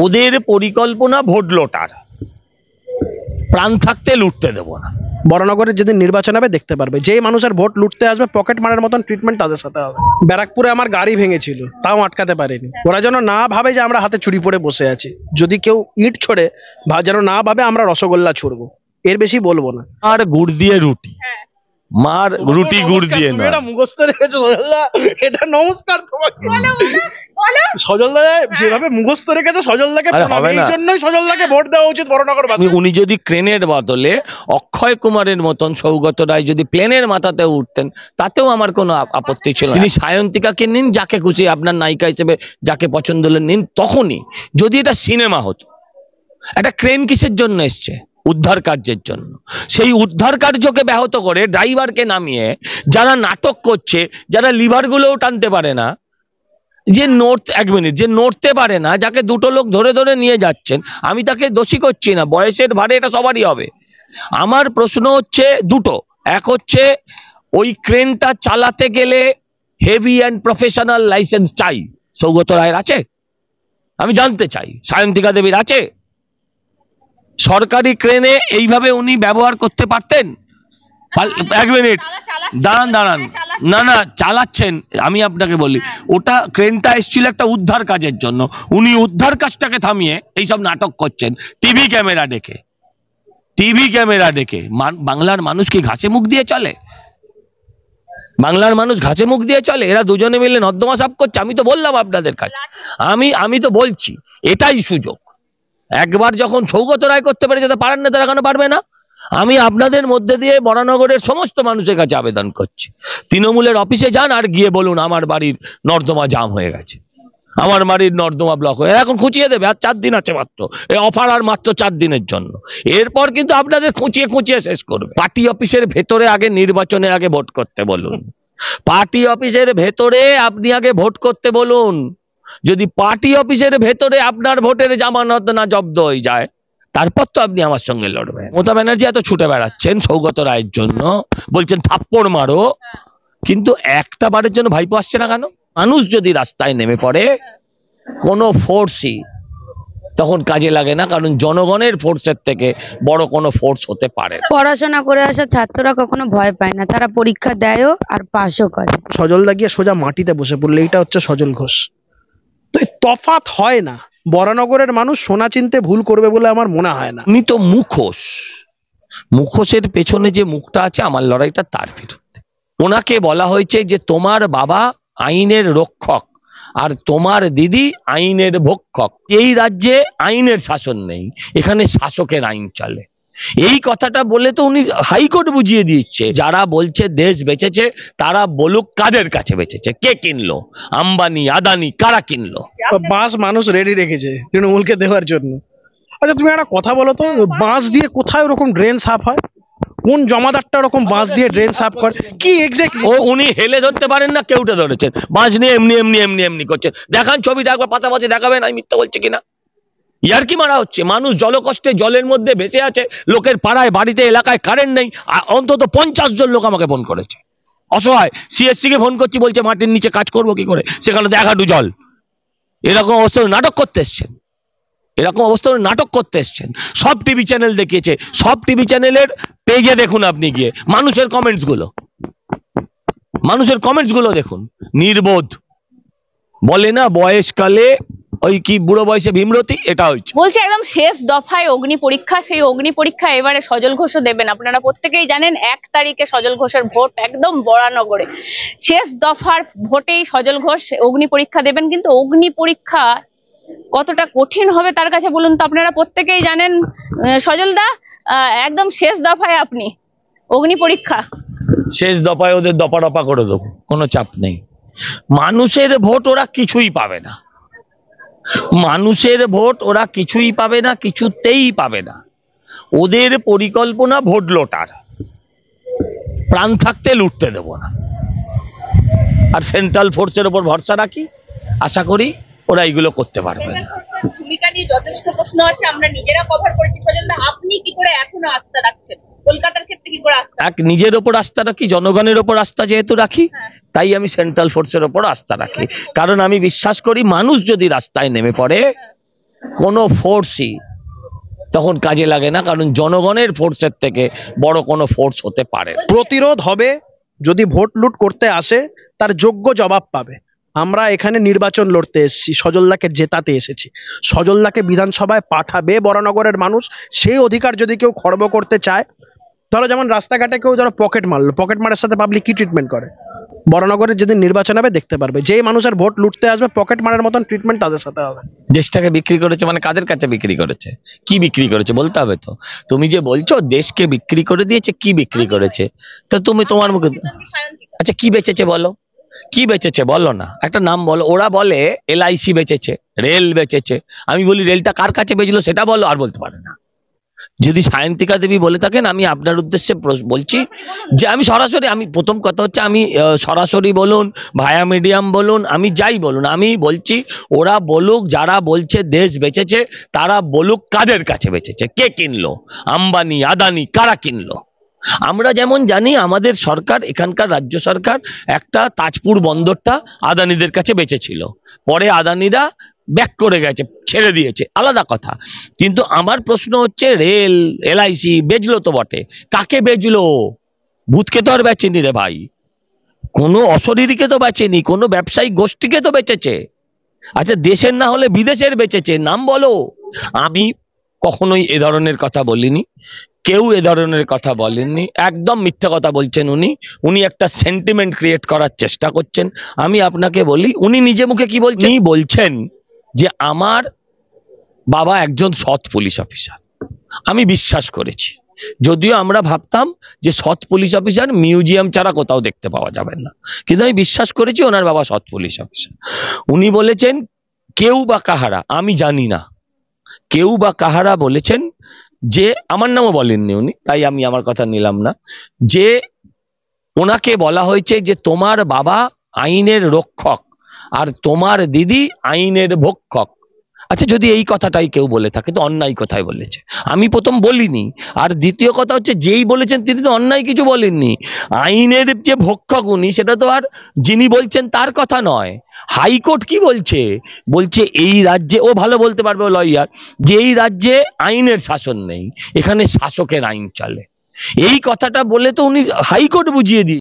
ওদের পরিকল্পনা ভোট লোটার, প্রাণ থাকতে লুটতে দেব না। বরানগরের যেদিন নির্বাচন হবে দেখতে পারবে, যেই মানুষের ভোট লুটতে আসবে পকেট মারার মতন ট্রিটমেন্ট তাদের সাথে হবে। ব্যারাকপুরে আমার গাড়ি ভেঙেছিল, তাও আটকাতে পারেনি। ওরা যেন না ভাবে যে আমরা হাতে চুরি পরে বসে আছি। যদি কেউ ইট ছোড়ে যেন না ভাবে আমরা রসগোল্লা ছুড়বো, এর বেশি বলবো না। আর গুড় দিয়ে রুটি, মার রুটি গুড় দিয়ে না। এটা মুখস্থ রেখেছো সজলদা, এটা নমস্কার তোমাকে। সজলদা যেভাবে মুখস্থ রেখেছে সজলদাকে, এই জন্যই সজলদাকে ভোট দেওয়া উচিত বরানগর বাসী। উনি যদি ক্রেনের বদলে অক্ষয় কুমারের মতন সৌগত রায় যদি প্লেনের মাথাতে উঠতেন তাতেও আমার কোনো আপত্তি ছিল না। তিনি সায়ন্তিকাকে নিন, যাকে খুশি আপনার নায়িকা হিসেবে যাকে পছন্দ হলে নিন। তখনই যদি এটা সিনেমা হতো, একটা ক্রেন কিসের জন্য এসছে? উদ্ধার কার্যের জন্য। সেই উদ্ধার কার্যকে ব্যাহত করে ড্রাইভারকে নামিয়ে যারা নাটক করছে, যারা লিভারগুলোও টানতে পারে না, যে যে নড়তে পারে না, যাকে দুটো লোক ধরে ধরে নিয়ে যাচ্ছেন, আমি তাকে দোষী করছি না, বয়সের ভারে এটা সবারই হবে। আমার প্রশ্ন হচ্ছে দুটো। এক হচ্ছে ওই ক্রেনটা চালাতে গেলে হেভি অ্যান্ড প্রফেশনাল লাইসেন্স চাই। সৌগত রায়ের আছে? আমি জানতে চাই। সায়ন্তিকা দেবীর আছে? সরকারি ক্রেনে এইভাবে উনি ব্যবহার করতে পারতেন? এক মিনিট দাঁড়ান দাঁড়ান, না না চালাচ্ছেন, আমি আপনাকে বলি, ওটা ক্রেনটা এসেছিল একটা উদ্ধার কাজের জন্য। উনি উদ্ধার কাজটাকে থামিয়ে এইসব নাটক করছেন টিভি ক্যামেরা ডেকে। টিভি ক্যামেরা ডেকে বাংলার মানুষ কি ঘাসে মুখ দিয়ে চলে? বাংলার মানুষ ঘাসে মুখ দিয়ে চলে? এরা দুজনে মিলে নর্দমা সাফ করছে। আমি তো বললাম আপনাদের কাছে, আমি তো বলছি এটাই সুযোগ। একবার যখন সৌগত রায় করতে পারে, যাতে পারেন না তারা কেন পারবে না? আমি আপনাদের মধ্যে দিয়ে বরানগরের সমস্ত মানুষের কাছে আবেদন করছি, তৃণমূলের অফিসে যান আর গিয়ে বলুন আমার বাড়ির নর্দমা জাম হয়ে গেছে, আমার বাড়ির নর্দমা ব্লক হয়ে, এখন খুঁচিয়ে দেবে। আর 4 দিন আছে মাত্র, এই অফার আর মাত্র 4 দিনের জন্য। এরপর কিন্তু আপনাদের খুঁচিয়ে খুঁচিয়ে শেষ করবে। পার্টি অফিসের ভেতরে আগে, নির্বাচনের আগে ভোট করতে বলুন। পার্টি অফিসের ভেতরে আপনি আগে ভোট করতে বলুন। যদি পার্টি অফিসের ভেতরে আপনার ভোটের জামানত না জব্দ হয়ে যায়, তারপর তো আপনি আমার সঙ্গে লড়বেন। মমতা ব্যানার্জি এত ছুটে বেড়াচ্ছেন সৌগত রায়ের জন্য, বলছেন থাপ্পড় মারো, কিন্তু একটা বারের জন্য ভাইপো আসছে না কেন? মানুষ যদি রাস্তায় নেমে পড়ে, কোনো ফোর্সই তখন কাজে লাগে না, কারণ জনগণের ফোর্সের থেকে বড় কোনো ফোর্স হতে পারে না। পড়াশোনা করে আসা ছাত্ররা কখনো ভয় পায় না, তারা পরীক্ষা দেয়ও আর পাশও করে। সজলদা গিয়ে সোজা মাটিতে বসে পড়লে, এইটা হচ্ছে সজল ঘোষ। তো তফাৎ হয় না। বরানগরের মানুষ সোনা চিনতে ভুল করবে বলে আমার মনে হয় না। উনি তো মুখোশ, মুখোশের পেছনে যে মুখটা আছে, আমার লড়াইটা তার বিরুদ্ধে। ওনাকে বলা হয়েছে যে তোমার বাবা আইনের রক্ষক আর তোমার দিদি আইনের ভক্ষক। এই রাজ্যে আইনের শাসন নেই, এখানে শাসকের আইন চলে। এই কথাটা বলে তো উনি হাইকোর্ট বুঝিয়ে দিচ্ছে। যারা বলছে দেশ বেঁচেছে, তারা বলুক কাদের কাছে বেঁচেছে, কে কিনলো? আম্বানি, আদানি, কারা কিনলো? বাঁশ মানুষ রেডি রেখেছে তৃণমূলকে দেওয়ার জন্য। আচ্ছা তুমি একটা কথা বলো তো, বাঁশ দিয়ে কোথায় ওরকম ড্রেন সাফ হয়? কোন জমাদারটা ওরকম বাঁশ দিয়ে ড্রেন সাফ করে? কি এক্স্যাক্টলি? ও উনি হেলে ধরতে পারেন না, কেউটা ধরেছেন, বাঁশ নিয়ে এমনি এমনি এমনি এমনি করছেন। দেখান ছবিটা একবার পাশাপাশি দেখাবেন, আমি মিথ্যা বলছি কিনা। ইয়ার কি মারা হচ্ছে? মানুষ জলকষ্টে জলের মধ্যে ভেসে আছে, লোকের পাড়ায় বাড়িতে এলাকায় কারেন্ট নেই। অন্তত 50 জন লোক আমাকে ফোন করেছে, অসহায়। সিএসসি কে ফোন করছি, বলছে মাটির নিচে কাজ করবো কি করে, সেখানে 1 হাঁটু জল। এরকম অবস্থা নাটক করতে এসছেন, এরকম অবস্থা নাটক করতে এসছেন। সব টিভি চ্যানেল দেখিয়েছে, সব টিভি চ্যানেলের পেজে দেখুন আপনি গিয়ে, মানুষের কমেন্টস গুলো দেখুন। নির্বোধ বলে না, বয়সকালে ওই কি বুড়ো বয়সে ভীমরতি, এটা হচ্ছে। বলছি একদম শেষ দফায় অগ্নি পরীক্ষা, সেই অগ্নি পরীক্ষা এবারে সজল ঘোষও দেবেন। আপনারা প্রত্যেকেই জানেন 1 তারিখে সজল ঘোষের ভোট একদম বরানগরে। শেষ দফার ভোটেই সজল ঘোষ অগ্নি পরীক্ষা দেবেন, কিন্তু অগ্নি পরীক্ষা কতটা কঠিন হবে তার কাছে বলুন তো। আপনারা প্রত্যেকেই জানেন সজলদা, একদম শেষ দফায় আপনি অগ্নি পরীক্ষা। শেষ দফায় ওদের দফা রফা করে দেবো, কোনো চাপ নেই। মানুষের ভোট ওরা কিছুই পাবে না, মানুষের ভোট ওরা কিছুই পাবে না, কিছুতেই পাবে না। ওদের পরিকল্পনা ভোট লোটার, প্রাণ থাকতে লুটতে দেব না। আর সেন্ট্রাল ফোর্সের উপর ভরসা রাখি, আশা করি ওরা এইগুলো করতে পারবে না। ভূমিকা নিয়ে যথেষ্ট প্রশ্ন আছে, আমরা নিজেরা কভার করেছি। সজলদা আপনি কি করে এখনো আস্থা রাখছেন? কলকাতার ক্ষেত্রে কি করে আস্থা? নিজের ওপর আস্থা রাখি, জনগণের ওপর আস্থা যেহেতু রাখি, তাই আমি সেন্ট্রাল ফোর্সের ওপর আস্থা রাখি। কারণ আমি বিশ্বাস করি মানুষ যদি রাস্তায় নেমে পড়ে, কোনো ফোর্সই তখন কাজে লাগে না, কারণ জনগণের ফোর্সের থেকে বড় কোনো ফোর্স হতে পারে না। প্রতিরোধ হবে, যদি ভোট লুট করতে আসে তার যোগ্য জবাব পাবে। আমরা এখানে নির্বাচন লড়তে এসেছি, সজলদাকে জেতাতে এসেছি। সজলদাকে বিধানসভায় পাঠাবে বরানগরের মানুষ। সেই অধিকার যদি কেউ খর্ব করতে চায়, ধরো যেমন রাস্তাঘাটে কেউ ধরো পকেট মারলো, পকেট মারের সাথে পাবলিক কি ট্রিটমেন্ট করে, বরানগরের যেদিন নির্বাচন হবে দেখতে পারবে। যেই মানুষের ভোট লুটতে আসবে পকেট মারার মতন ট্রিটমেন্ট তাদের সাথে হবে। দেশটাকে বিক্রি করেছে মানে কাদের কাছে বিক্রি করেছে, কি বিক্রি করেছে বলতে হবে তো। তুমি যে বলছো দেশকে বিক্রি করে দিয়েছে, কি বিক্রি করেছে তা তুমি তোমার মুখে, আচ্ছা কি বেচেছে বলো, কি বেচেছে বলো না, একটা নাম বলো। ওরা বলে এলআইসি বেচেছে, রেল বেচেছে। আমি বলি রেলটা কার কাছে বেচলো সেটা বলো, আর বলতে পারে না। যদি সায়ন্তিকা দেবী বলে থাকেন, আমি আপনার উদ্দেশ্যে বলছি যে আমি সরাসরি, আমি প্রথম কথা হচ্ছে আমি সরাসরি বলুন, ভায়া মিডিয়াম বলুন, আমি যাই বলুন, আমি বলছি ওরা বলুক, যারা বলছে দেশ বেচেছে তারা বলুক কাদের কাছে বেচেছে, কে কিনলো, আম্বানি আদানি কারা কিনলো। আমরা যেমন জানি আমাদের সরকার, এখানকার রাজ্য সরকার একটা তাজপুর বন্দরটা আদানিদের কাছে বেচেছিল, পরে আদানিরা ব্যাক করে গেছে, ছেড়ে দিয়েছে, আলাদা কথা। কিন্তু আমার প্রশ্ন হচ্ছে রেল এলআইসি বেচলো তো বটে, কাকে বেচলো? ভূতকে তো আর বেচেনি রে ভাই, কোনো অশরীরীকে তো বেচেনি, কোনো ব্যবসায়িক গোষ্ঠীকে তো বেচেছে। আচ্ছা দেশের না হলে বিদেশের বেচেছে, নাম বলো। আমি কখনোই এ ধরনের কথা বলিনি, কেউ এ ধরনের কথা বলেননি, একদম মিথ্যা কথা বলছেন উনি। উনি একটা সেন্টিমেন্ট ক্রিয়েট করার চেষ্টা করছেন। আমি আপনাকে বলি উনি নিজে মুখে কি বলছেন, উনি বলছেন যে আমার বাবা একজন সৎ পুলিশ অফিসার। আমি বিশ্বাস করেছি, যদিও আমরা ভাবতাম যে সৎ পুলিশ অফিসার মিউজিয়াম ছাড়া কোথাও দেখতে পাওয়া যাবে না, কিন্তু আমি বিশ্বাস করেছি ওনার বাবা সৎ পুলিশ অফিসার। উনি বলেছেন কেউ বা কাহারা, আমি জানি না, কেউ বা কাহারা বলেছেন যে, আমার নামও বলেননি উনি, তাই আমি আমার কথা নিলাম না, যে ওনাকে বলা হয়েছে যে তোমার বাবা আইনের রক্ষক আর তোমার দিদি আইনের ভক্ষক। আচ্ছা যদি এই কথাটাই কেউ বলে থাকে তো অন্যায় কথাই বলেছে, আমি প্রথম বলিনি। আর দ্বিতীয় কথা হচ্ছে যেই বলেছেন তিনি তো অন্যায় কিছু বলেননি। আইনের যে ভক্ষক উনি, সেটা তো আর যিনি বলছেন তার কথা নয়। হাইকোর্ট কি বলছে, বলছে এই রাজ্যে, ও ভালো বলতে পারবে ও লয়ার, যে এই রাজ্যে আইনের শাসন নেই, এখানে শাসকের আইন চলে। এই কথাটা বলে তো উনি হাইকোর্ট বুঝিয়ে দিয়ে